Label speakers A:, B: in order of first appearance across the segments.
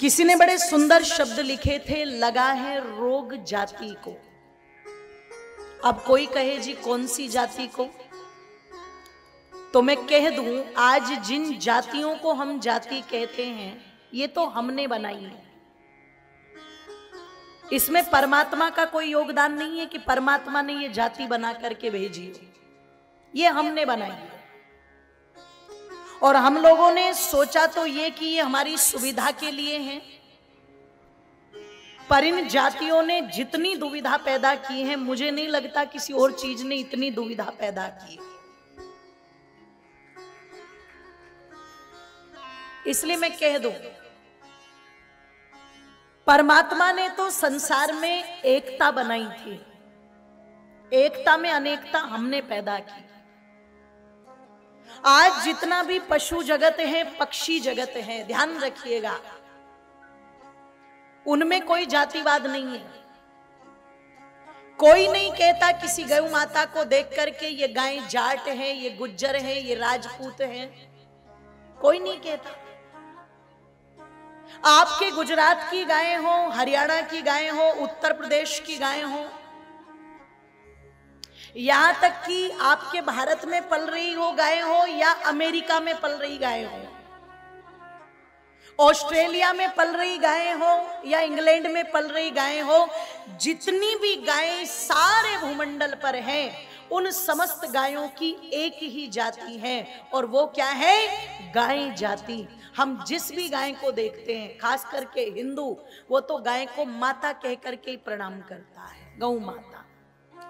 A: किसी ने बड़े सुंदर शब्द लिखे थे, लगा है रोग जाति को। अब कोई कहे जी कौन सी जाति को, तो मैं कह दूं, आज जिन जातियों को हम जाति कहते हैं ये तो हमने बनाई है। इसमें परमात्मा का कोई योगदान नहीं है कि परमात्मा ने ये जाति बना करके भेजी हो, ये हमने बनाई है। और हम लोगों ने सोचा तो ये कि ये हमारी सुविधा के लिए है, पर इन जातियों ने जितनी दुविधा पैदा की है, मुझे नहीं लगता किसी और चीज ने इतनी दुविधा पैदा की। इसलिए मैं कह दूं, परमात्मा ने तो संसार में एकता बनाई थी, एकता में अनेकता हमने पैदा की। आज जितना भी पशु जगत है, पक्षी जगत है, ध्यान रखिएगा, उनमें कोई जातिवाद नहीं है। कोई नहीं कहता किसी गौ माता को देख करके ये गाय जाट है, ये गुज्जर है, ये राजपूत है, कोई नहीं कहता। आपके गुजरात की गायें हो, हरियाणा की गायें हो, उत्तर प्रदेश की गायें हो, यहां तक कि आपके भारत में पल रही हो गायें हो या अमेरिका में पल रही गायें हो, ऑस्ट्रेलिया में पल रही गायें हो या इंग्लैंड में पल रही गायें हो, जितनी भी गायें सारे भूमंडल पर हैं, उन समस्त गायों की एक ही जाति है, और वो क्या है? गाय जाति। हम जिस भी गाय को देखते हैं, खास करके हिंदू, वो तो गाय को माता कह करके प्रणाम करता है, गौ माता,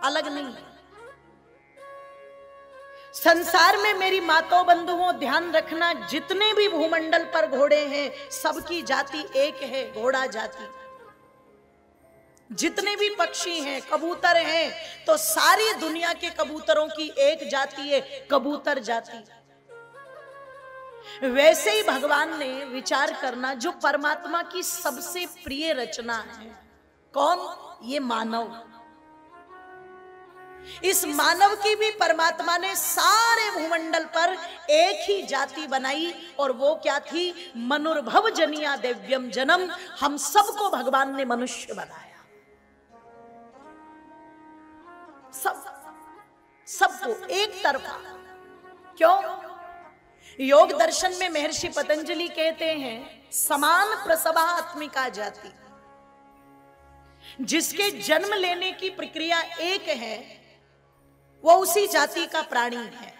A: अलग नहीं है। संसार में मेरी माताओं बंधुओं ध्यान रखना, जितने भी भूमंडल पर घोड़े हैं, सबकी जाति एक है, घोड़ा जाति। जितने भी पक्षी हैं, कबूतर हैं, तो सारी दुनिया के कबूतरों की एक जाति है, कबूतर जाति। वैसे ही भगवान ने विचार करना, जो परमात्मा की सबसे प्रिय रचना है, कौन? ये मानव। इस मानव की भी परमात्मा ने सारे भूमंडल पर एक ही जाति बनाई, और वो क्या थी? मनुर्भव जनिया दिव्यम जन्म। हम सबको भगवान ने मनुष्य बनाया, सबको एक तरफा। क्यों? योग दर्शन में महर्षि पतंजलि कहते हैं, समान प्रसवा आत्मिका जाति। जिसके जन्म लेने की प्रक्रिया एक है, वो उसी जाति का प्राणी है।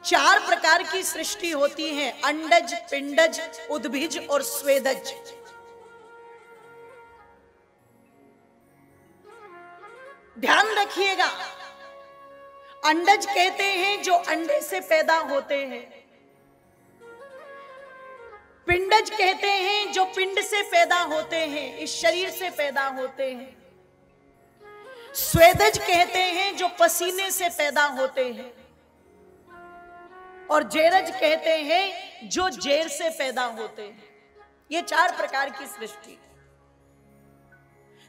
A: 4 प्रकार की सृष्टि होती है, अंडज, पिंडज, उद्भिज और स्वेदज। ध्यान रखिएगा, अंडज कहते हैं जो अंडे से पैदा होते हैं, पिंडज कहते हैं जो पिंड से पैदा होते हैं, इस शरीर से पैदा होते हैं, स्वेदज कहते हैं जो पसीने से पैदा होते हैं, और जेरज कहते हैं जो जेर से पैदा होते हैं। ये 4 प्रकार की सृष्टि।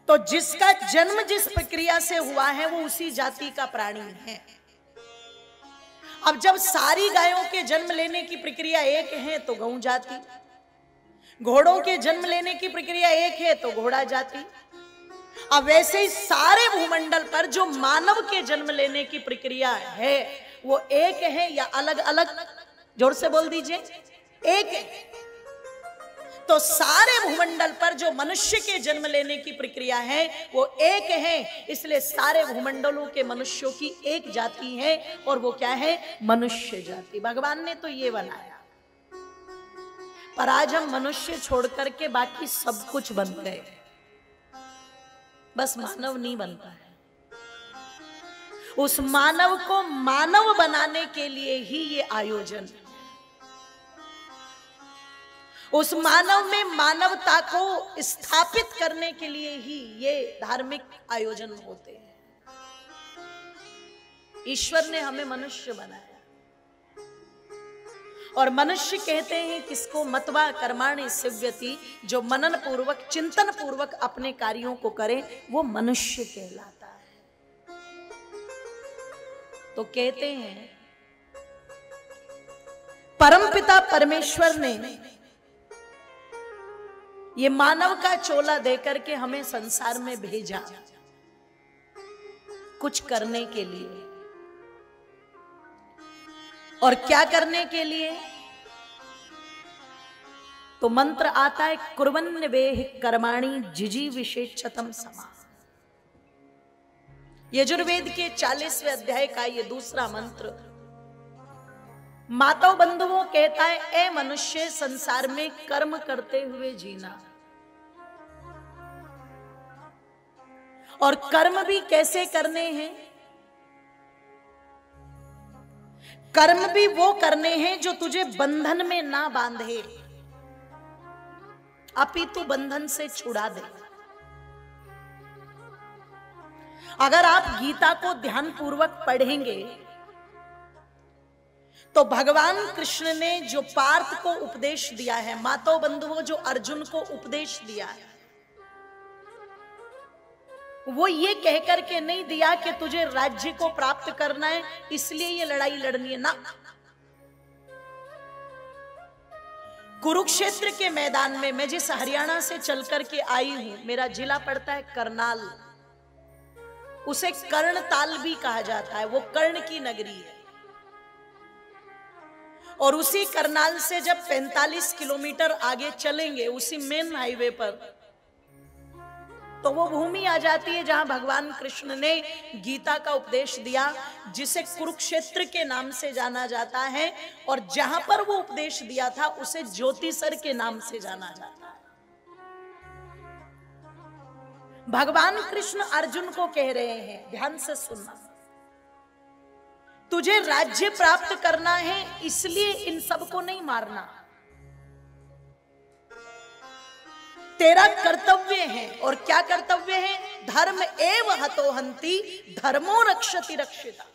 A: तो जिसका जन्म जिस प्रक्रिया से हुआ है, वो उसी जाति का प्राणी है। अब जब सारी गायों के जन्म लेने की प्रक्रिया एक है, तो गौ जाति। घोड़ों के जन्म लेने की प्रक्रिया एक है, तो घोड़ा जाति। अब वैसे ही सारे भूमंडल पर जो मानव के जन्म लेने की प्रक्रिया है, वो एक है या अलग अलग? जोर से बोल दीजिए, एक है। तो सारे भूमंडल पर जो मनुष्य के जन्म लेने की प्रक्रिया है, वो एक है। इसलिए सारे भूमंडलों के मनुष्यों की एक जाति है, और वो क्या है? मनुष्य जाति। भगवान ने तो ये बनाया, पर आज हम मनुष्य छोड़ करके बाकी सब कुछ बन गए, बस मानव नहीं बनता है। उस मानव को मानव बनाने के लिए ही ये आयोजन, उस मानव में मानवता को स्थापित करने के लिए ही ये धार्मिक आयोजन होते हैं। ईश्वर ने हमें मनुष्य बनाया, और मनुष्य कहते हैं किसको? मत्वा कर्माणि सिव्यति। जो मनन पूर्वक, चिंतन पूर्वक अपने कार्यों को करे, वो मनुष्य कहलाता है। तो कहते हैं परमपिता परमेश्वर ने ये मानव का चोला देकर के हमें संसार में भेजा कुछ करने के लिए। और क्या करने के लिए? तो मंत्र आता है कुर्वन् वेह कर्माणि जिजीविषेच्छतम समा। यजुर्वेद के 40वें अध्याय का ये दूसरा मंत्र माताओं बंधुओं कहता है, ए मनुष्य, संसार में कर्म करते हुए जीना। और कर्म भी कैसे करने हैं? कर्म भी वो करने हैं जो तुझे बंधन में ना बांधे, अपितु बंधन से छुड़ा दे। अगर आप गीता को ध्यान पूर्वक पढ़ेंगे तो भगवान कृष्ण ने जो पार्थ को उपदेश दिया है, माताओं बंधुओं जो अर्जुन को उपदेश दिया है, वो ये कहकर के नहीं दिया कि तुझे राज्य को प्राप्त करना है इसलिए ये लड़ाई लड़नी है ना। कुरुक्षेत्र के मैदान में, मैं जिस हरियाणा से चल करके आई हूं, मेरा जिला पड़ता है करनाल, उसे कर्णताल भी कहा जाता है, वो कर्ण की नगरी है। और उसी करनाल से जब 45 किलोमीटर आगे चलेंगे उसी मेन हाईवे पर, तो वो भूमि आ जाती है जहां भगवान कृष्ण ने गीता का उपदेश दिया, जिसे कुरुक्षेत्र के नाम से जाना जाता है। और जहां पर वो उपदेश दिया था उसे ज्योतिसर के नाम से जाना जाता है। भगवान कृष्ण अर्जुन को कह रहे हैं, ध्यान से सुनना, तुझे राज्य प्राप्त करना है इसलिए इन सबको नहीं मारना, तेरा कर्तव्य है। और क्या कर्तव्य है? धर्म एव हतो हन्ति धर्मो रक्षति रक्षिता।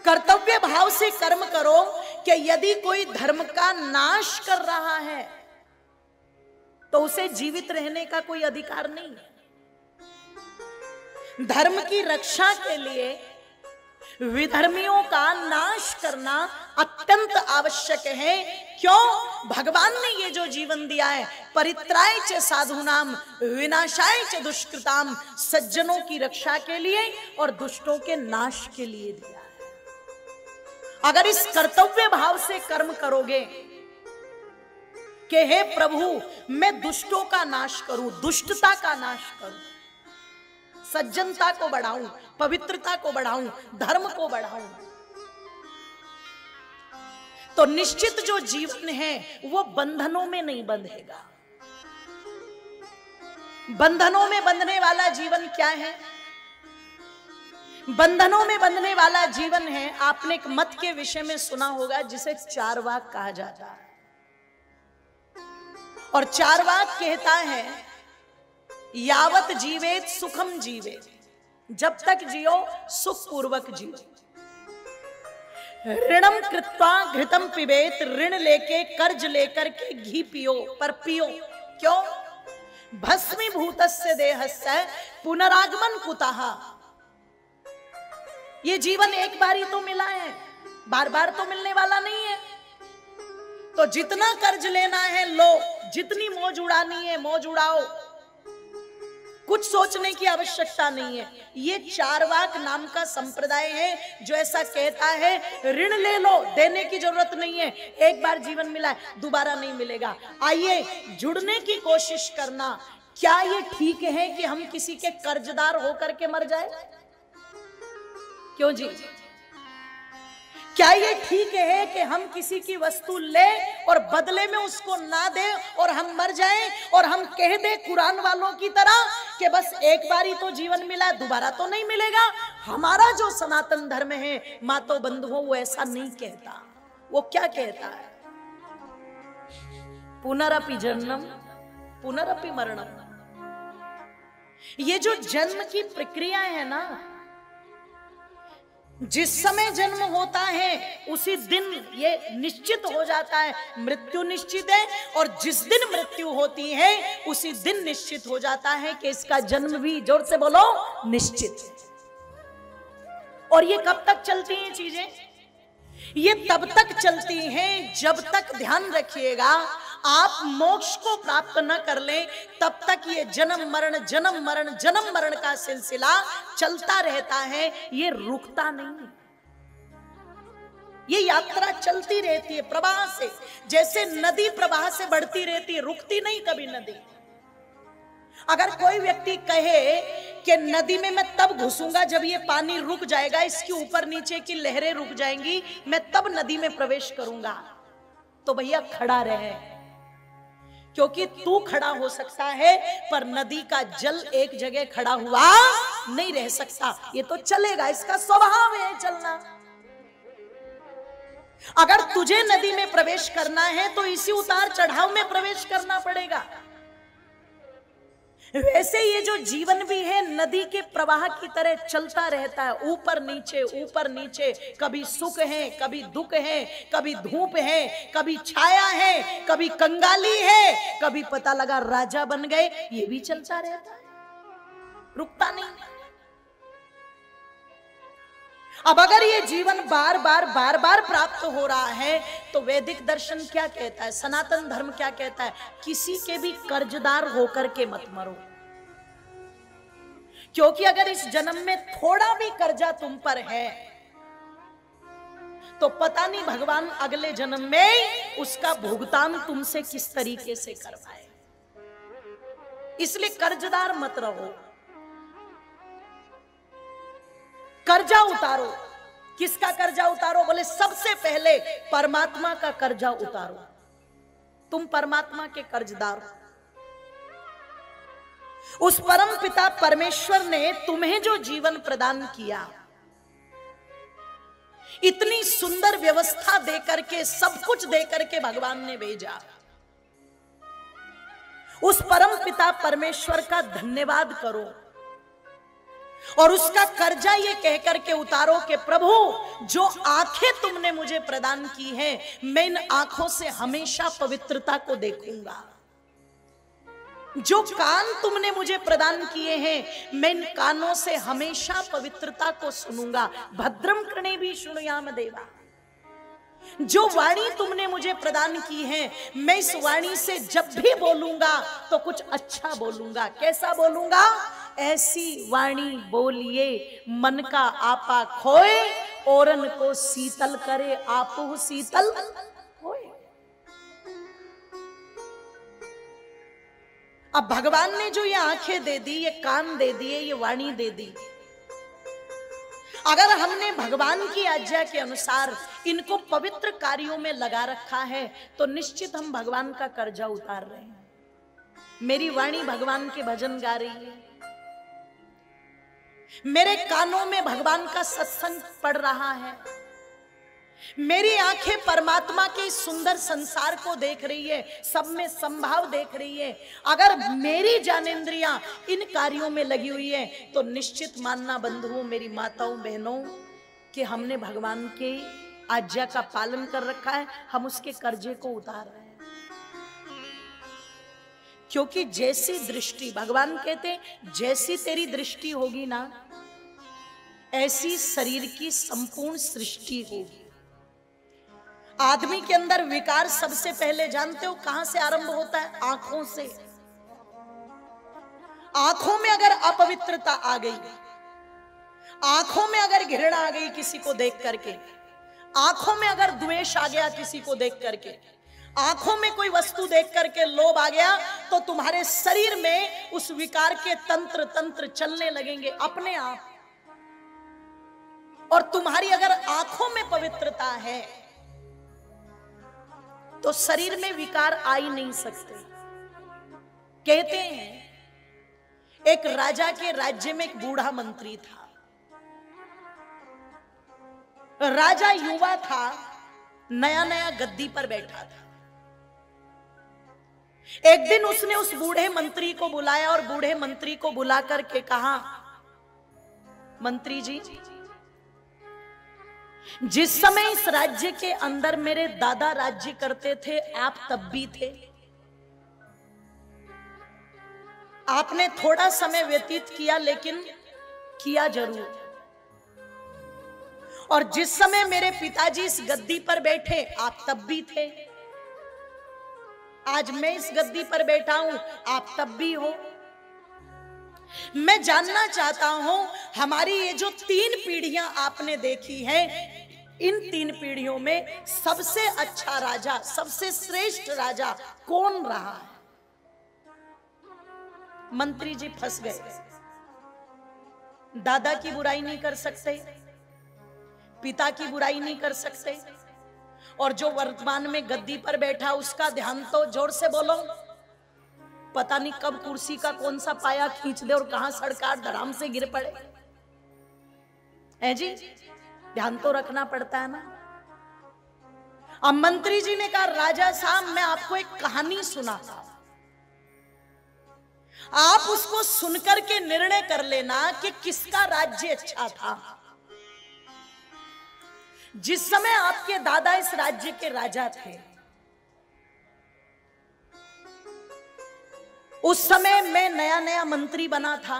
A: कर्तव्य भाव से कर्म करो कि यदि कोई धर्म का नाश कर रहा है तो उसे जीवित रहने का कोई अधिकार नहीं है। धर्म की रक्षा के लिए विधर्मियों का नाश करना अत्यंत आवश्यक है। क्यों? भगवान ने ये जो जीवन दिया है, परित्राय च साधूनाम विनाशाय च दुष्कृताम, सज्जनों की रक्षा के लिए और दुष्टों के नाश के लिए दिया है। अगर इस कर्तव्य भाव से कर्म करोगे कि हे प्रभु मैं दुष्टों का नाश करूं, दुष्टता का नाश करूं, सज्जनता को बढ़ाऊं, पवित्रता को बढ़ाऊं, धर्म को बढ़ाऊं, तो निश्चित जो जीवन है वो बंधनों में नहीं बंधेगा। बंधनों में बंधने वाला जीवन क्या है? बंधनों में बंधने वाला जीवन है, आपने एक मत के विषय में सुना होगा जिसे चारवाक कहा जाता है। और चारवाक कहता है यावत जीवेत सुखम जीवे, जब तक जियो सुख पूर्वक जियो। ऋणम कृत्वा घृतम पिबेत, ऋण लेके कर्ज लेकर के घी पियो, पर पियो क्यों? भस्मीभूतस्य देहस्य पुनरागमन कुतः। ये जीवन एक बार ही तो मिला है, बार बार तो मिलने वाला नहीं है। तो जितना कर्ज लेना है लो, जितनी मौज उड़ानी है मौज उड़ाओ, कुछ सोचने की आवश्यकता नहीं है। ये चारवाक नाम का संप्रदाय है जो ऐसा कहता है ऋण ले लो, देने की जरूरत नहीं है, एक बार जीवन मिला है दोबारा नहीं मिलेगा। आइए जुड़ने की कोशिश करना। क्या ये ठीक है कि हम किसी के कर्जदार होकर के मर जाए? क्यों जी? क्या ये ठीक है कि हम किसी की वस्तु ले और बदले में उसको ना दे और हम मर जाएं और हम कह दे कुरान वालों की तरह कि बस एक बार ही तो जीवन मिला, दोबारा तो नहीं मिलेगा? हमारा जो सनातन धर्म है मातो बंधुओं, वो ऐसा नहीं कहता। वो क्या कहता है? पुनरपि जन्म पुनरपि मरणम। ये जो जन्म की प्रक्रिया है ना, जिस समय जन्म होता है उसी दिन ये निश्चित हो जाता है मृत्यु निश्चित है, और जिस दिन मृत्यु होती है उसी दिन निश्चित हो जाता है कि इसका जन्म भी, जोर से बोलो, निश्चित है। और ये कब तक चलती हैं चीजें? ये तब तक चलती हैं जब तक, ध्यान रखिएगा, आप मोक्ष को प्राप्त न कर लें तब तक ये जन्म मरण जन्म मरण जन्म मरण का सिलसिला चलता रहता है, ये रुकता नहीं। ये यात्रा चलती रहती है प्रवाह से, जैसे नदी प्रवाह से बढ़ती रहती है, रुकती नहीं कभी नदी। अगर कोई व्यक्ति कहे कि नदी में मैं तब घुसूंगा जब ये पानी रुक जाएगा, इसके ऊपर नीचे की लहरें रुक जाएंगी, मैं तब नदी में प्रवेश करूंगा, तो भैया खड़ा रहे, क्योंकि तू खड़ा हो सकता है पर नदी का जल एक जगह खड़ा हुआ नहीं रह सकता, ये तो चलेगा, इसका स्वभाव है चलना। अगर तुझे नदी में प्रवेश करना है तो इसी उतार चढ़ाव में प्रवेश करना पड़ेगा। वैसे ये जो जीवन भी है नदी के प्रवाह की तरह चलता रहता है, ऊपर नीचे, कभी सुख है, कभी दुख है, कभी धूप है, कभी छाया है, कभी कंगाली है, कभी पता लगा राजा बन गए, ये भी चलता रहता है, रुकता नहीं। अब अगर ये जीवन बार बार प्राप्त हो रहा है तो वैदिक दर्शन क्या कहता है, सनातन धर्म क्या कहता है, किसी के भी कर्जदार होकर के मत मरो। क्योंकि अगर इस जन्म में थोड़ा भी कर्जा तुम पर है तो पता नहीं भगवान अगले जन्म में उसका भुगतान तुमसे किस तरीके से करवाए। इसलिए कर्जदार मत रहो, कर्जा उतारो। किसका कर्जा उतारो? बोले सबसे पहले परमात्मा का कर्जा उतारो। तुम परमात्मा के कर्जदार हो। उस परम पिता परमेश्वर ने तुम्हें जो जीवन प्रदान किया, इतनी सुंदर व्यवस्था देकर के, सब कुछ देकर के भगवान ने भेजा। उस परम पिता परमेश्वर का धन्यवाद करो और उसका कर्जा ये कहकर के उतारो कि प्रभु जो आंखें तुमने मुझे प्रदान की हैं, मैं इन आंखों से हमेशा पवित्रता को देखूंगा। जो कान तुमने मुझे प्रदान किए हैं, मैं इन कानों से हमेशा पवित्रता को सुनूंगा। भद्रम कर्णेभिः शृणुयाम देवा। जो वाणी तुमने मुझे प्रदान की है, मैं इस वाणी से जब भी बोलूंगा तो कुछ अच्छा बोलूंगा। कैसा बोलूंगा? ऐसी वाणी बोलिए मन का आपा खोए, औरन को शीतल करे आपहु शीतल होए। अब भगवान ने जो ये आंखें दे दी, ये कान दे दिए, ये वाणी दे दी, अगर हमने भगवान की आज्ञा के अनुसार इनको पवित्र कार्यों में लगा रखा है तो निश्चित हम भगवान का कर्जा उतार रहे हैं। मेरी वाणी भगवान के भजन गा रही है, मेरे कानों में भगवान का सत्संग पढ़ रहा है, मेरी आंखें परमात्मा के सुंदर संसार को देख रही है, सब में संभाव देख रही है। अगर मेरी ज्ञानेंद्रियां इन कार्यों में लगी हुई है तो निश्चित मानना बंधुओं, मेरी माताओं बहनों, कि हमने भगवान के आज्ञा का पालन कर रखा है, हम उसके कर्जे को उतार रहे हैं। क्योंकि जैसी दृष्टि, भगवान कहते हैं जैसी तेरी दृष्टि होगी ना, ऐसी शरीर की संपूर्ण सृष्टि होगी। आदमी के अंदर विकार सबसे पहले जानते हो कहां से आरंभ होता है? आंखों से। आंखों में अगर अपवित्रता आ गई, आंखों में अगर घृणा आ गई किसी को देख करके, आंखों में अगर द्वेष आ गया किसी को देख करके, आंखों में कोई वस्तु देख करके लोभ आ गया, तो तुम्हारे शरीर में उस विकार के तंत्र चलने लगेंगे अपने आप। और तुम्हारी अगर आंखों में पवित्रता है तो शरीर में विकार आ ही नहीं सकते। कहते हैं एक राजा के राज्य में एक बूढ़ा मंत्री था। राजा युवा था, नया नया गद्दी पर बैठा था। एक दिन उसने उस बूढ़े मंत्री को बुलाया और बूढ़े मंत्री को बुला करके कहा, मंत्री जी, जिस समय इस राज्य के अंदर मेरे दादा राज्य करते थे, आप तब भी थे। आपने थोड़ा समय व्यतीत किया लेकिन किया जरूर। और जिस समय मेरे पिताजी इस गद्दी पर बैठे, आप तब भी थे। आज मैं इस गद्दी पर बैठा हूं, आप तब भी हो। मैं जानना चाहता हूं, हमारी ये जो 3 पीढ़ियां आपने देखी हैं, इन 3 पीढ़ियों में सबसे अच्छा राजा, सबसे श्रेष्ठ राजा कौन रहा है? मंत्री जी फंस गए। दादा की बुराई नहीं कर सकते, पिता की बुराई नहीं कर सकते, और जो वर्तमान में गद्दी पर बैठा उसका ध्यान तो जोर से बोलो, पता नहीं कब कुर्सी का कौन सा पाया खींच दे और कहां सड़कार धड़ाम से गिर पड़े। है जी, ध्यान तो रखना पड़ता है ना। अब मंत्री जी ने कहा, राजा साहब मैं आपको एक कहानी सुनाता, आप उसको सुनकर के निर्णय कर लेना कि किसका राज्य अच्छा था। जिस समय आपके दादा इस राज्य के राजा थे, उस समय मैं नया नया मंत्री बना था।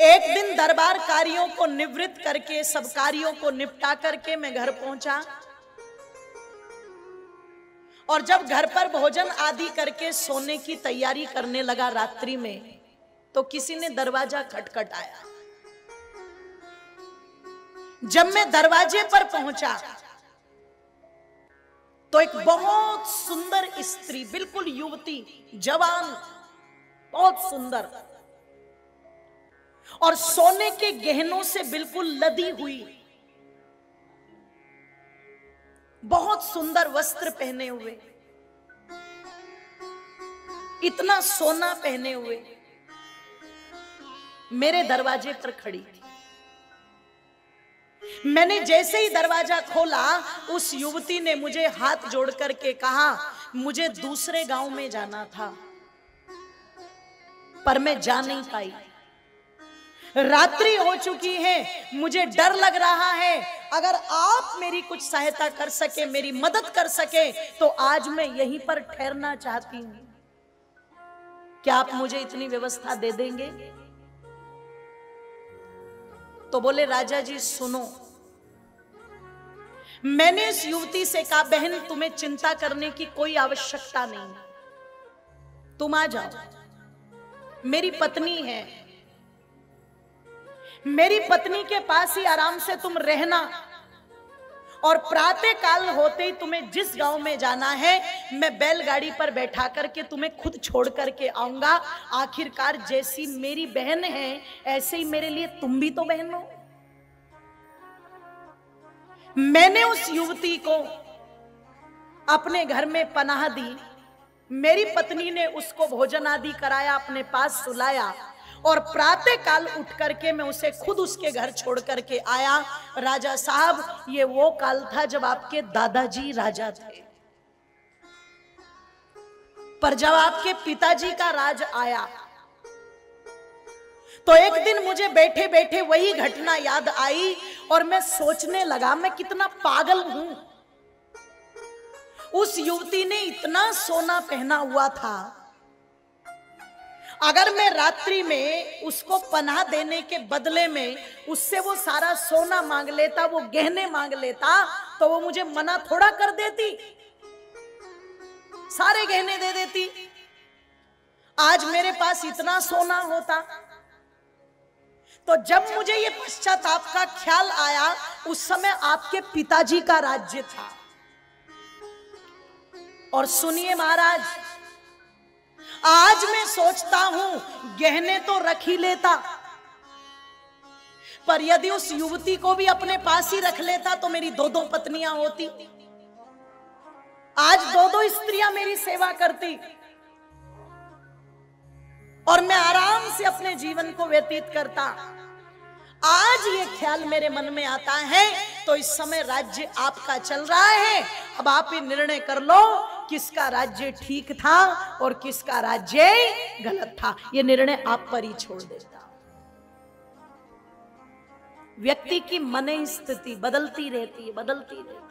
A: एक दिन दरबार कार्यों को निवृत्त करके, सब कार्यों को निपटा करके मैं घर पहुंचा, और जब घर पर भोजन आदि करके सोने की तैयारी करने लगा रात्रि में, तो किसी ने दरवाजा खटखटाया। जब मैं दरवाजे पर पहुंचा तो एक बहुत सुंदर स्त्री, बिल्कुल युवती, जवान, बहुत सुंदर, और सोने के गहनों से बिल्कुल लदी हुई, बहुत सुंदर वस्त्र पहने हुए, इतना सोना पहने हुए मेरे दरवाजे पर खड़ी थी। मैंने जैसे ही दरवाजा खोला, उस युवती ने मुझे हाथ जोड़ करके कहा, मुझे दूसरे गांव में जाना था पर मैं जा नहीं पाई, रात्रि हो चुकी है, मुझे डर लग रहा है, अगर आप मेरी कुछ सहायता कर सके, मेरी मदद कर सके, तो आज मैं यहीं पर ठहरना चाहती हूं, क्या आप मुझे इतनी व्यवस्था दे देंगे? तो बोले, राजा जी सुनो, मैंने इस युवती से कहा, बहन तुम्हें चिंता करने की कोई आवश्यकता नहीं, तुम आ जाओ, मेरी पत्नी है, मेरी पत्नी के पास ही आराम से तुम रहना, और प्रातः काल होते ही तुम्हें जिस गांव में जाना है, मैं बैलगाड़ी पर बैठा करके तुम्हें खुद छोड़ करके आऊंगा। आखिरकार जैसी मेरी बहन है, ऐसे ही मेरे लिए तुम भी तो बहन हो। मैंने उस युवती को अपने घर में पनाह दी, मेरी पत्नी ने उसको भोजन आदि कराया, अपने पास सुलाया, और प्रातः काल उठ करके मैं उसे खुद उसके घर छोड़ करके आया। राजा साहब, ये वो काल था जब आपके दादाजी राजा थे, पर जब आपके पिताजी का राज आया, तो एक दिन मुझे बैठे बैठे वही घटना याद आई, और मैं सोचने लगा मैं कितना पागल हूं। उस युवती ने इतना सोना पहना हुआ था, अगर मैं रात्रि में उसको पनाह देने के बदले में उससे वो सारा सोना मांग लेता, वो गहने मांग लेता, तो वो मुझे मना थोड़ा कर देती, सारे गहने दे देती। आज मेरे पास इतना सोना होता। तो जब मुझे ये पश्चाताप का ख्याल आया, उस समय आपके पिताजी का राज्य था। और सुनिए महाराज, आज मैं सोचता हूं गहने तो रख ही लेता, पर यदि उस युवती को भी अपने पास ही रख लेता तो मेरी 2-2 पत्नियां होती, आज 2-2 स्त्रियां मेरी सेवा करती, और मैं आराम से अपने जीवन को व्यतीत करता। आज ये ख्याल मेरे मन में आता है, तो इस समय राज्य आपका चल रहा है, अब आप ये निर्णय कर लो किसका राज्य ठीक था और किसका राज्य गलत था। ये निर्णय आप पर ही छोड़ देता। व्यक्ति की मन स्थिति बदलती रहती है, बदलती रहती है।